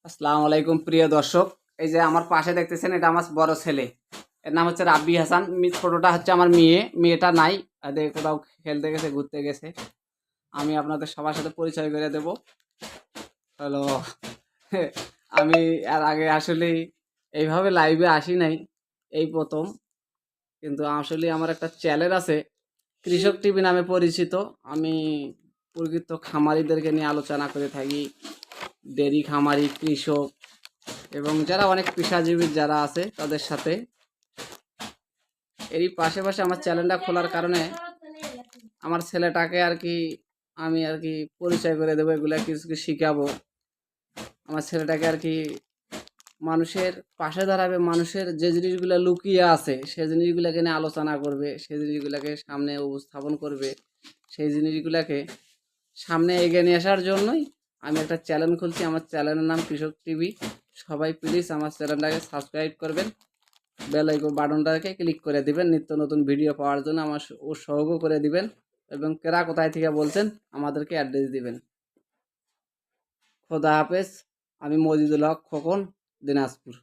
আসসালামু আলাইকুম প্রিয় দর্শক। এই যে আমার পাশে দেখতেছেন, এটা আমার বড় ছেলে। এর নাম হচ্ছে রাব্বি হাসান। ছোটটা হচ্ছে আমার মেয়ে। মেয়েটা নাই, এদের কোথাও খেলতে গেছে, ঘুরতে গেছে। আমি আপনাদের সবার সাথে পরিচয় করে দেব। হ্যালো। আমি এর আগে আসলে এইভাবে লাইভে আসি নাই, এই প্রথম। কিন্তু আসলে আমার একটা চ্যানেল আছে, কৃষক টিভি নামে পরিচিত। আমি প্রকৃত খামারিদেরকে নিয়ে আলোচনা করে থাকি, ডেরি খামারি, কৃষক এবং যারা অনেক পেশাজীবী যারা আছে তাদের সাথে। এরই পাশে আমার চ্যানেলটা খোলার কারণে আমার ছেলেটাকে আর কি আমি আর কি পরিচয় করে দেবো, এগুলা কিছু কিছু শিখাবো। আমার ছেলেটাকে আর কি মানুষের পাশে দাঁড়াবে, মানুষের যে জিনিসগুলো লুকিয়ে আছে সেই জিনিসগুলোকে নিয়ে আলোচনা করবে, সেই জিনিসগুলোকে সামনে উপস্থাপন করবে। সেই জিনিসগুলোকে সামনে এগিয়ে নিয়ে আসার জন্যই আমি একটা চ্যানেল খুলছি। আমার চ্যানেলের নাম কৃষক টিভি। সবাই প্লিজ আমার চ্যানেলটাকে সাবস্ক্রাইব করবেন, বেল আইকন বাটনটাকে ক্লিক করে দিবেন নিত্য নতুন ভিডিও পাওয়ার জন্য। আমার উৎসাহ করে দিবেন এবং কেরা কোথায় থেকে বলছেন আমাদেরকে অ্যাড্রেস দিবেন। খোদা হাফেজ। আমি মজিদুল হক খোকন, দিনাজপুর।